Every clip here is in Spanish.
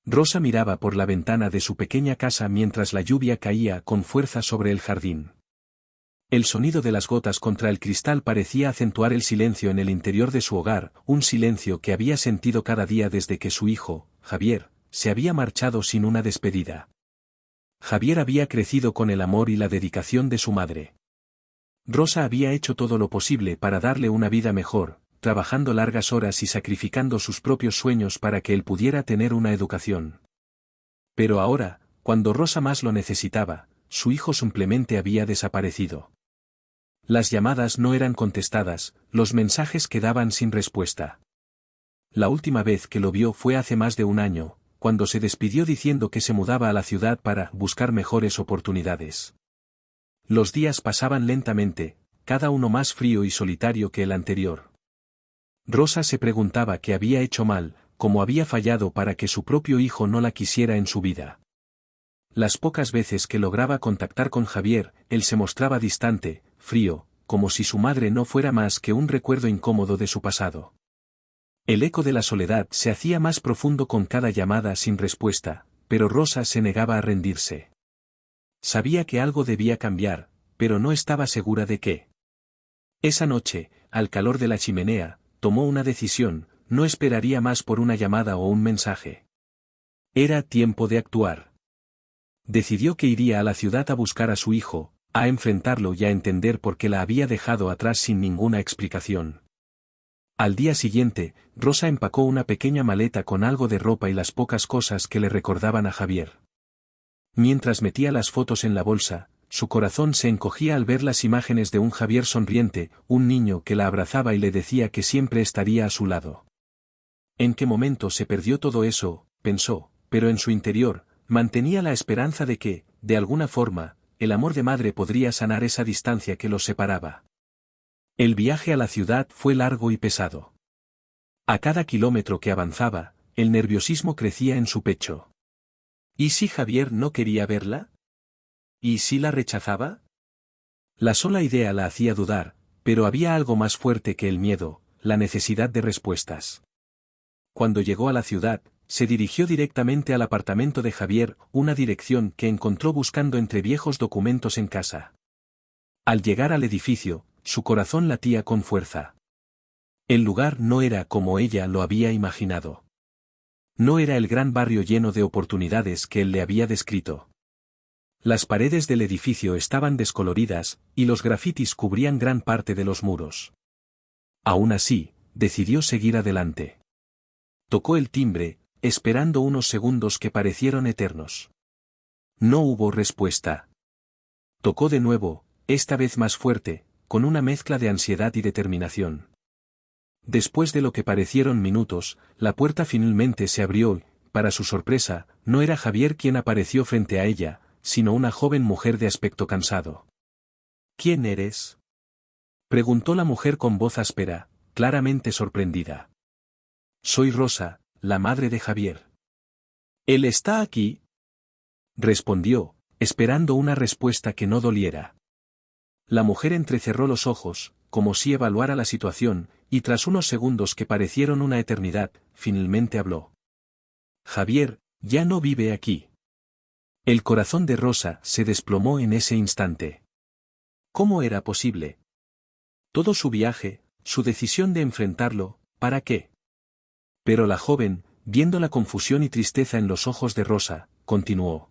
Rosa miraba por la ventana de su pequeña casa mientras la lluvia caía con fuerza sobre el jardín. El sonido de las gotas contra el cristal parecía acentuar el silencio en el interior de su hogar, un silencio que había sentido cada día desde que su hijo, Javier, se había marchado sin una despedida. Javier había crecido con el amor y la dedicación de su madre. Rosa había hecho todo lo posible para darle una vida mejor, trabajando largas horas y sacrificando sus propios sueños para que él pudiera tener una educación. Pero ahora, cuando Rosa más lo necesitaba, su hijo simplemente había desaparecido. Las llamadas no eran contestadas, los mensajes quedaban sin respuesta. La última vez que lo vio fue hace más de un año, cuando se despidió diciendo que se mudaba a la ciudad para buscar mejores oportunidades. Los días pasaban lentamente, cada uno más frío y solitario que el anterior. Rosa se preguntaba qué había hecho mal, cómo había fallado para que su propio hijo no la quisiera en su vida. Las pocas veces que lograba contactar con Javier, él se mostraba distante, frío, como si su madre no fuera más que un recuerdo incómodo de su pasado. El eco de la soledad se hacía más profundo con cada llamada sin respuesta, pero Rosa se negaba a rendirse. Sabía que algo debía cambiar, pero no estaba segura de qué. Esa noche, al calor de la chimenea, tomó una decisión, no esperaría más por una llamada o un mensaje. Era tiempo de actuar. Decidió que iría a la ciudad a buscar a su hijo, a enfrentarlo y a entender por qué la había dejado atrás sin ninguna explicación. Al día siguiente, Rosa empacó una pequeña maleta con algo de ropa y las pocas cosas que le recordaban a Javier. Mientras metía las fotos en la bolsa, su corazón se encogía al ver las imágenes de un Javier sonriente, un niño que la abrazaba y le decía que siempre estaría a su lado. ¿En qué momento se perdió todo eso?, pensó, pero en su interior, mantenía la esperanza de que, de alguna forma, el amor de madre podría sanar esa distancia que los separaba. El viaje a la ciudad fue largo y pesado. A cada kilómetro que avanzaba, el nerviosismo crecía en su pecho. ¿Y si Javier no quería verla? ¿Y si la rechazaba? La sola idea la hacía dudar, pero había algo más fuerte que el miedo, la necesidad de respuestas. Cuando llegó a la ciudad, se dirigió directamente al apartamento de Javier, una dirección que encontró buscando entre viejos documentos en casa. Al llegar al edificio, su corazón latía con fuerza. El lugar no era como ella lo había imaginado. No era el gran barrio lleno de oportunidades que él le había descrito. Las paredes del edificio estaban descoloridas, y los grafitis cubrían gran parte de los muros. Aún así, decidió seguir adelante. Tocó el timbre, esperando unos segundos que parecieron eternos. No hubo respuesta. Tocó de nuevo, esta vez más fuerte, con una mezcla de ansiedad y determinación. Después de lo que parecieron minutos, la puerta finalmente se abrió y, para su sorpresa, no era Javier quien apareció frente a ella, sino una joven mujer de aspecto cansado. ¿Quién eres?, preguntó la mujer con voz áspera, claramente sorprendida. Soy Rosa, la madre de Javier. ¿Él está aquí?, respondió, esperando una respuesta que no doliera. La mujer entrecerró los ojos, como si evaluara la situación, y tras unos segundos que parecieron una eternidad, finalmente habló. Javier, ya no vive aquí. El corazón de Rosa se desplomó en ese instante. ¿Cómo era posible? Todo su viaje, su decisión de enfrentarlo, ¿para qué? Pero la joven, viendo la confusión y tristeza en los ojos de Rosa, continuó.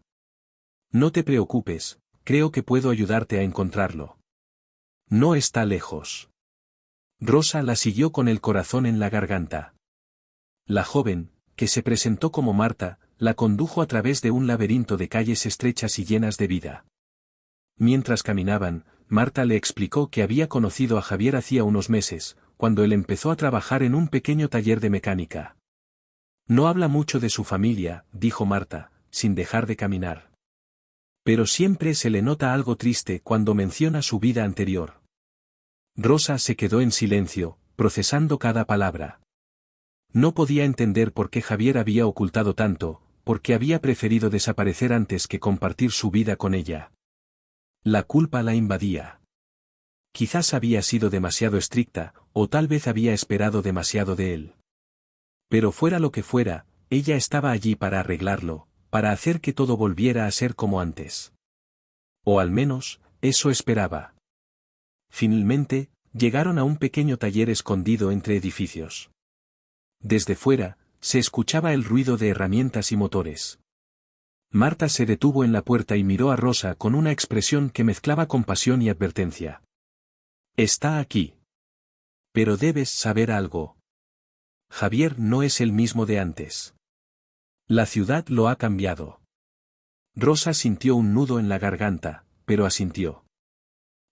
No te preocupes, creo que puedo ayudarte a encontrarlo. No está lejos. Rosa la siguió con el corazón en la garganta. La joven, que se presentó como Marta, la condujo a través de un laberinto de calles estrechas y llenas de vida. Mientras caminaban, Marta le explicó que había conocido a Javier hacía unos meses, cuando él empezó a trabajar en un pequeño taller de mecánica. No habla mucho de su familia, dijo Marta, sin dejar de caminar. Pero siempre se le nota algo triste cuando menciona su vida anterior. Rosa se quedó en silencio, procesando cada palabra. No podía entender por qué Javier había ocultado tanto, por qué había preferido desaparecer antes que compartir su vida con ella. La culpa la invadía. Quizás había sido demasiado estricta, o tal vez había esperado demasiado de él. Pero fuera lo que fuera, ella estaba allí para arreglarlo, para hacer que todo volviera a ser como antes. O al menos, eso esperaba. Finalmente, llegaron a un pequeño taller escondido entre edificios. Desde fuera, se escuchaba el ruido de herramientas y motores. Marta se detuvo en la puerta y miró a Rosa con una expresión que mezclaba compasión y advertencia. Está aquí. Pero debes saber algo. Javier no es el mismo de antes. La ciudad lo ha cambiado. Rosa sintió un nudo en la garganta, pero asintió.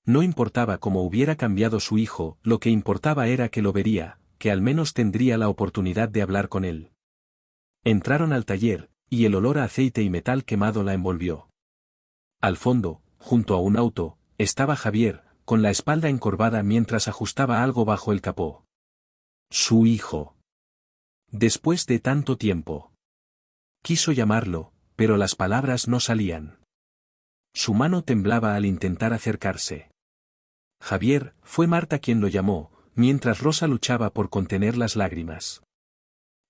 No importaba cómo hubiera cambiado su hijo, lo que importaba era que lo vería, que al menos tendría la oportunidad de hablar con él. Entraron al taller, y el olor a aceite y metal quemado la envolvió. Al fondo, junto a un auto, estaba Javier, con la espalda encorvada mientras ajustaba algo bajo el capó. Su hijo. Después de tanto tiempo. Quiso llamarlo, pero las palabras no salían. Su mano temblaba al intentar acercarse. Javier, fue Marta quien lo llamó, mientras Rosa luchaba por contener las lágrimas.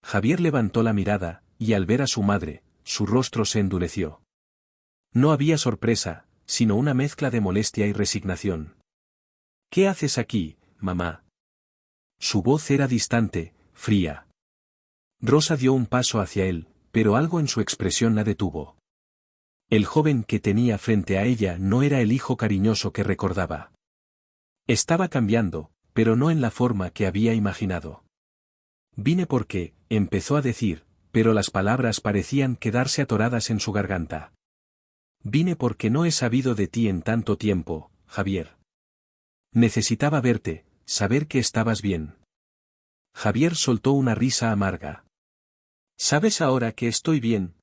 Javier levantó la mirada, y al ver a su madre, su rostro se endureció. No había sorpresa, sino una mezcla de molestia y resignación. ¿Qué haces aquí, mamá? Su voz era distante, fría. Rosa dio un paso hacia él, pero algo en su expresión la detuvo. El joven que tenía frente a ella no era el hijo cariñoso que recordaba. Estaba cambiando, pero no en la forma que había imaginado. Vine porque, empezó a decir, pero las palabras parecían quedarse atoradas en su garganta. Vine porque no he sabido de ti en tanto tiempo, Javier. Necesitaba verte, saber que estabas bien. Javier soltó una risa amarga. ¿Sabes ahora que estoy bien?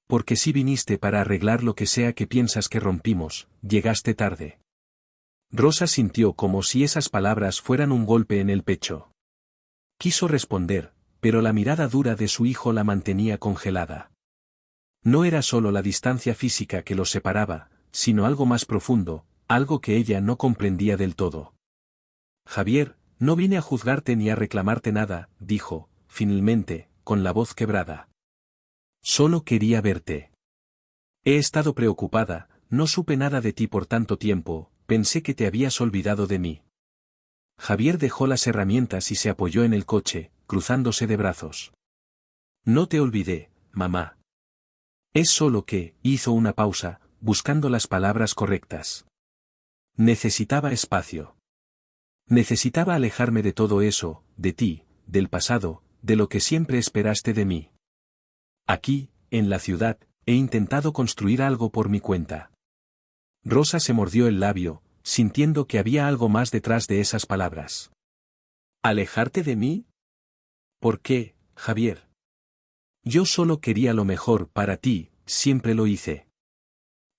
Porque si viniste para arreglar lo que sea que piensas que rompimos, llegaste tarde. Rosa sintió como si esas palabras fueran un golpe en el pecho. Quiso responder, pero la mirada dura de su hijo la mantenía congelada. No era solo la distancia física que los separaba, sino algo más profundo, algo que ella no comprendía del todo. Javier, no vine a juzgarte ni a reclamarte nada, dijo, finalmente, con la voz quebrada. Solo quería verte. He estado preocupada, no supe nada de ti por tanto tiempo, pensé que te habías olvidado de mí. Javier dejó las herramientas y se apoyó en el coche, cruzándose de brazos. No te olvidé, mamá. Es solo que, hizo una pausa, buscando las palabras correctas. Necesitaba espacio. Necesitaba alejarme de todo eso, de ti, del pasado, de lo que siempre esperaste de mí. Aquí, en la ciudad, he intentado construir algo por mi cuenta. Rosa se mordió el labio, sintiendo que había algo más detrás de esas palabras. ¿Alejarte de mí? ¿Por qué, Javier? Yo solo quería lo mejor para ti, siempre lo hice.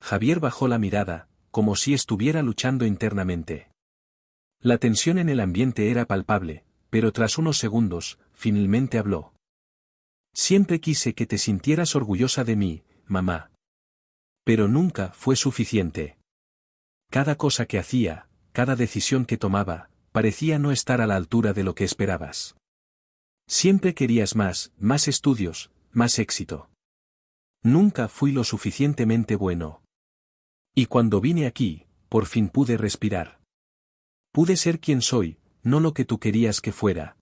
Javier bajó la mirada, como si estuviera luchando internamente. La tensión en el ambiente era palpable, pero tras unos segundos, finalmente habló. Siempre quise que te sintieras orgullosa de mí, mamá. Pero nunca fue suficiente. Cada cosa que hacía, cada decisión que tomaba, parecía no estar a la altura de lo que esperabas. Siempre querías más estudios, más éxito. Nunca fui lo suficientemente bueno. Y cuando vine aquí, por fin pude respirar. Pude ser quien soy, no lo que tú querías que fuera.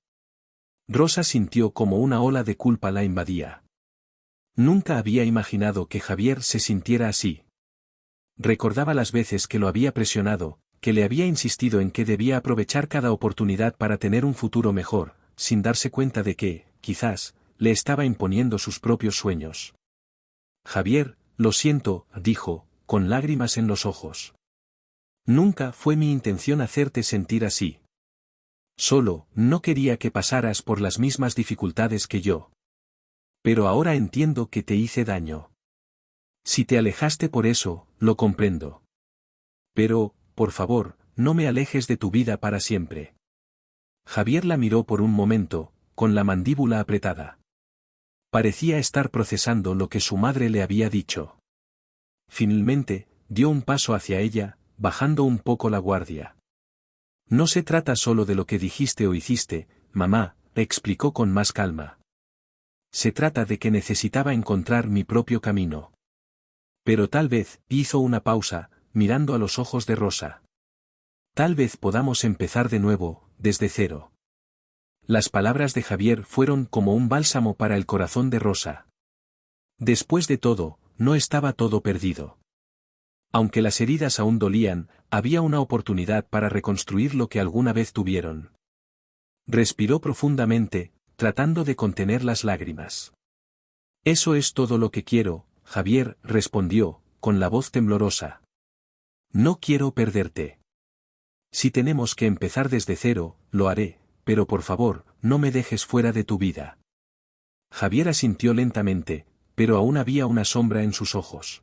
Rosa sintió como una ola de culpa la invadía. Nunca había imaginado que Javier se sintiera así. Recordaba las veces que lo había presionado, que le había insistido en que debía aprovechar cada oportunidad para tener un futuro mejor, sin darse cuenta de que, quizás, le estaba imponiendo sus propios sueños. Javier, lo siento, dijo, con lágrimas en los ojos. Nunca fue mi intención hacerte sentir así. Solo, no quería que pasaras por las mismas dificultades que yo. Pero ahora entiendo que te hice daño. Si te alejaste por eso, lo comprendo. Pero, por favor, no me alejes de tu vida para siempre. Javier la miró por un momento, con la mandíbula apretada. Parecía estar procesando lo que su madre le había dicho. Finalmente, dio un paso hacia ella, bajando un poco la guardia. No se trata solo de lo que dijiste o hiciste, mamá, explicó con más calma. Se trata de que necesitaba encontrar mi propio camino. Pero tal vez, hizo una pausa, mirando a los ojos de Rosa. Tal vez podamos empezar de nuevo, desde cero. Las palabras de Javier fueron como un bálsamo para el corazón de Rosa. Después de todo, no estaba todo perdido. Aunque las heridas aún dolían, había una oportunidad para reconstruir lo que alguna vez tuvieron. Respiró profundamente, tratando de contener las lágrimas. Eso es todo lo que quiero, Javier, respondió, con la voz temblorosa. No quiero perderte. Si tenemos que empezar desde cero, lo haré, pero por favor, no me dejes fuera de tu vida. Javier asintió lentamente, pero aún había una sombra en sus ojos.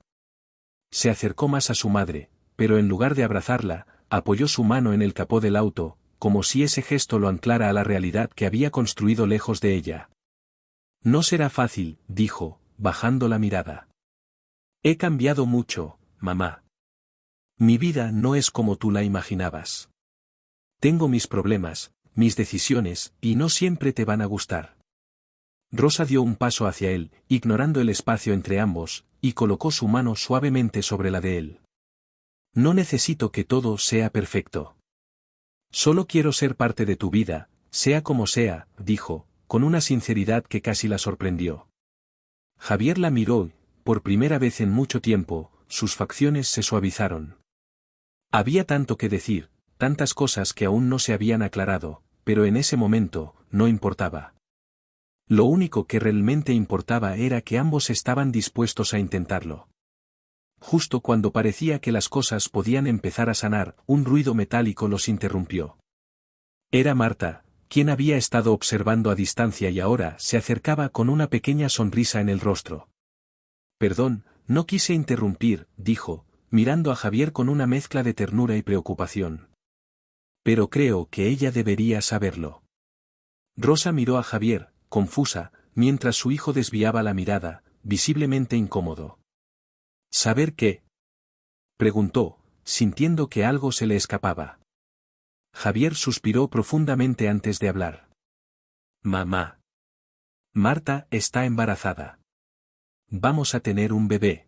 Se acercó más a su madre, pero en lugar de abrazarla, apoyó su mano en el capó del auto, como si ese gesto lo anclara a la realidad que había construido lejos de ella. No será fácil, dijo, bajando la mirada. He cambiado mucho, mamá. Mi vida no es como tú la imaginabas. Tengo mis problemas, mis decisiones, y no siempre te van a gustar. Rosa dio un paso hacia él, ignorando el espacio entre ambos, y colocó su mano suavemente sobre la de él. No necesito que todo sea perfecto. Solo quiero ser parte de tu vida, sea como sea, dijo, con una sinceridad que casi la sorprendió. Javier la miró, por primera vez en mucho tiempo, sus facciones se suavizaron. Había tanto que decir, tantas cosas que aún no se habían aclarado, pero en ese momento, no importaba. Lo único que realmente importaba era que ambos estaban dispuestos a intentarlo. Justo cuando parecía que las cosas podían empezar a sanar, un ruido metálico los interrumpió. Era Marta, quien había estado observando a distancia y ahora se acercaba con una pequeña sonrisa en el rostro. Perdón, no quise interrumpir, dijo, mirando a Javier con una mezcla de ternura y preocupación. Pero creo que ella debería saberlo. Rosa miró a Javier, confusa, mientras su hijo desviaba la mirada, visiblemente incómodo. ¿Saber qué? Preguntó, sintiendo que algo se le escapaba. Javier suspiró profundamente antes de hablar. Mamá. Marta está embarazada. Vamos a tener un bebé.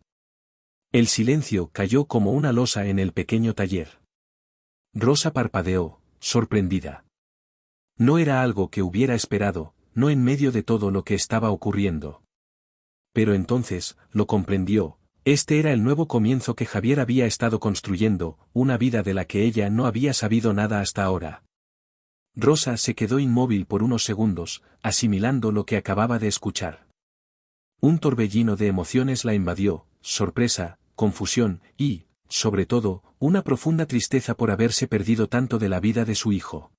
El silencio cayó como una losa en el pequeño taller. Rosa parpadeó, sorprendida. No era algo que hubiera esperado, no en medio de todo lo que estaba ocurriendo. Pero entonces, lo comprendió, este era el nuevo comienzo que Javier había estado construyendo, una vida de la que ella no había sabido nada hasta ahora. Rosa se quedó inmóvil por unos segundos, asimilando lo que acababa de escuchar. Un torbellino de emociones la invadió, sorpresa, confusión y, sobre todo, una profunda tristeza por haberse perdido tanto de la vida de su hijo.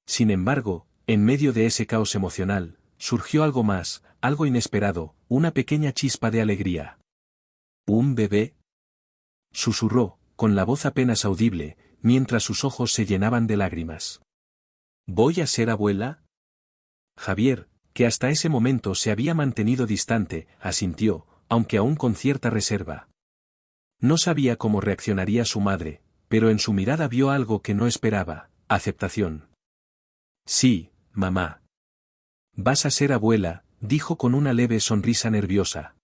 Sin embargo, en medio de ese caos emocional, surgió algo más, algo inesperado, una pequeña chispa de alegría. ¿Un bebé? Susurró, con la voz apenas audible, mientras sus ojos se llenaban de lágrimas. ¿Voy a ser abuela? Javier, que hasta ese momento se había mantenido distante, asintió, aunque aún con cierta reserva. No sabía cómo reaccionaría su madre, pero en su mirada vio algo que no esperaba, aceptación. Sí, mamá. Vas a ser abuela, dijo con una leve sonrisa nerviosa.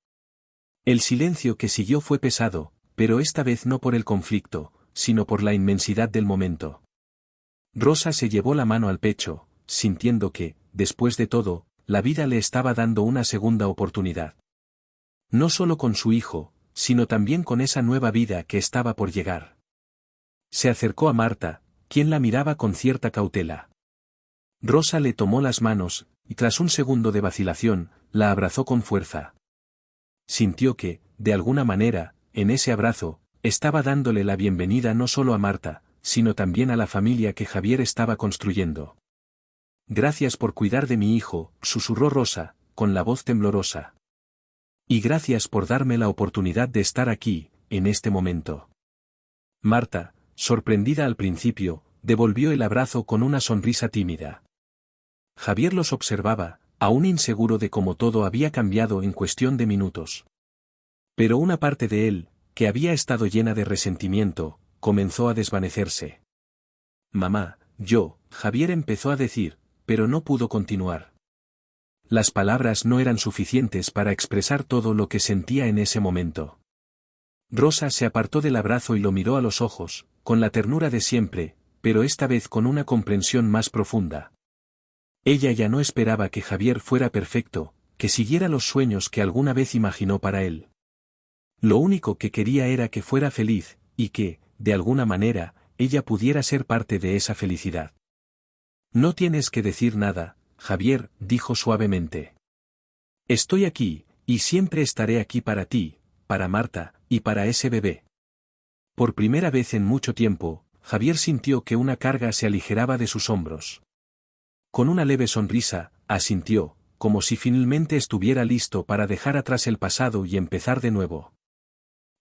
El silencio que siguió fue pesado, pero esta vez no por el conflicto, sino por la inmensidad del momento. Rosa se llevó la mano al pecho, sintiendo que, después de todo, la vida le estaba dando una segunda oportunidad. No solo con su hijo, sino también con esa nueva vida que estaba por llegar. Se acercó a Marta, quien la miraba con cierta cautela. Rosa le tomó las manos, y tras un segundo de vacilación, la abrazó con fuerza. Sintió que, de alguna manera, en ese abrazo, estaba dándole la bienvenida no solo a Marta, sino también a la familia que Javier estaba construyendo. Gracias por cuidar de mi hijo, susurró Rosa, con la voz temblorosa. Y gracias por darme la oportunidad de estar aquí, en este momento. Marta, sorprendida al principio, devolvió el abrazo con una sonrisa tímida. Javier los observaba, aún inseguro de cómo todo había cambiado en cuestión de minutos. Pero una parte de él, que había estado llena de resentimiento, comenzó a desvanecerse. Mamá, Javier empezó a decir, pero no pudo continuar. Las palabras no eran suficientes para expresar todo lo que sentía en ese momento. Rosa se apartó del abrazo y lo miró a los ojos, con la ternura de siempre, pero esta vez con una comprensión más profunda. Ella ya no esperaba que Javier fuera perfecto, que siguiera los sueños que alguna vez imaginó para él. Lo único que quería era que fuera feliz, y que, de alguna manera, ella pudiera ser parte de esa felicidad. No tienes que decir nada, Javier, dijo suavemente. Estoy aquí, y siempre estaré aquí para ti, para Marta, y para ese bebé. Por primera vez en mucho tiempo, Javier sintió que una carga se aligeraba de sus hombros. Con una leve sonrisa, asintió, como si finalmente estuviera listo para dejar atrás el pasado y empezar de nuevo.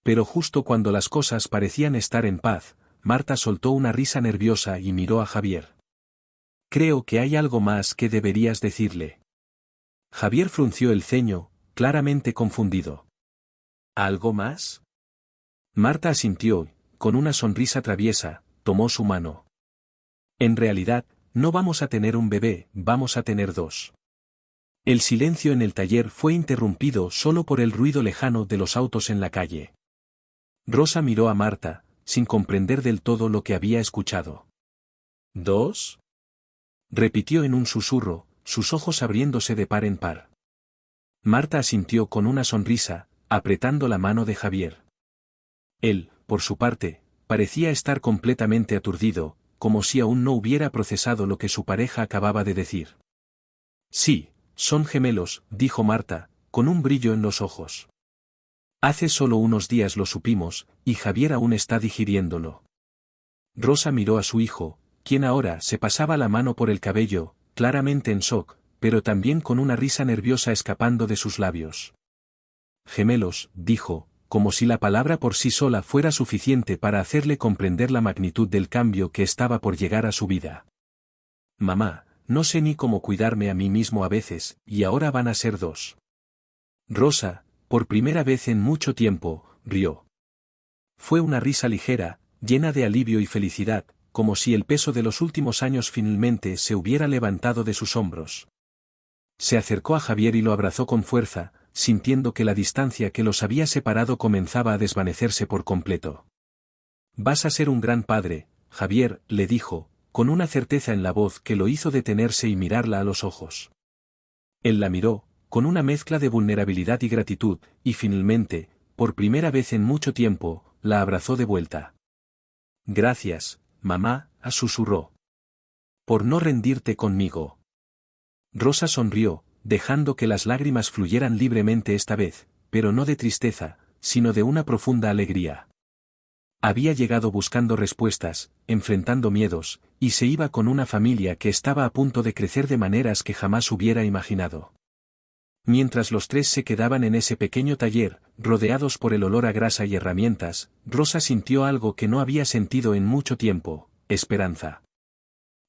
Pero justo cuando las cosas parecían estar en paz, Marta soltó una risa nerviosa y miró a Javier. Creo que hay algo más que deberías decirle. Javier frunció el ceño, claramente confundido. ¿Algo más? Marta asintió, con una sonrisa traviesa, tomó su mano. En realidad, no vamos a tener un bebé, vamos a tener dos. El silencio en el taller fue interrumpido solo por el ruido lejano de los autos en la calle. Rosa miró a Marta, sin comprender del todo lo que había escuchado. ¿Dos? Repitió en un susurro, sus ojos abriéndose de par en par. Marta asintió con una sonrisa, apretando la mano de Javier. Él, por su parte, parecía estar completamente aturdido, como si aún no hubiera procesado lo que su pareja acababa de decir. Sí, son gemelos, dijo Marta, con un brillo en los ojos. Hace solo unos días lo supimos, y Javier aún está digiriéndolo. Rosa miró a su hijo, quien ahora se pasaba la mano por el cabello, claramente en shock, pero también con una risa nerviosa escapando de sus labios. Gemelos, dijo, como si la palabra por sí sola fuera suficiente para hacerle comprender la magnitud del cambio que estaba por llegar a su vida. Mamá, no sé ni cómo cuidarme a mí mismo a veces, y ahora van a ser dos. Rosa, por primera vez en mucho tiempo, rió. Fue una risa ligera, llena de alivio y felicidad, como si el peso de los últimos años finalmente se hubiera levantado de sus hombros. Se acercó a Javier y lo abrazó con fuerza, sintiendo que la distancia que los había separado comenzaba a desvanecerse por completo. Vas a ser un gran padre, Javier, le dijo, con una certeza en la voz que lo hizo detenerse y mirarla a los ojos. Él la miró, con una mezcla de vulnerabilidad y gratitud, y finalmente, por primera vez en mucho tiempo, la abrazó de vuelta. Gracias, mamá, susurró. Por no rendirte conmigo. Rosa sonrió, dejando que las lágrimas fluyeran libremente esta vez, pero no de tristeza, sino de una profunda alegría. Había llegado buscando respuestas, enfrentando miedos, y se iba con una familia que estaba a punto de crecer de maneras que jamás hubiera imaginado. Mientras los tres se quedaban en ese pequeño taller, rodeados por el olor a grasa y herramientas, Rosa sintió algo que no había sentido en mucho tiempo: esperanza.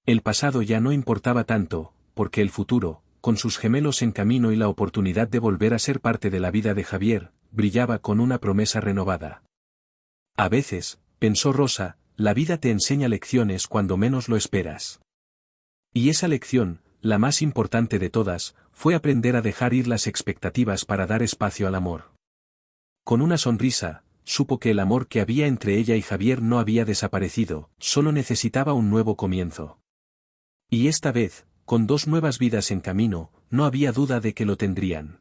El pasado ya no importaba tanto, porque el futuro, con sus gemelos en camino y la oportunidad de volver a ser parte de la vida de Javier, brillaba con una promesa renovada. A veces, pensó Rosa, la vida te enseña lecciones cuando menos lo esperas. Y esa lección, la más importante de todas, fue aprender a dejar ir las expectativas para dar espacio al amor. Con una sonrisa, supo que el amor que había entre ella y Javier no había desaparecido, solo necesitaba un nuevo comienzo. Y esta vez, con dos nuevas vidas en camino, no había duda de que lo tendrían.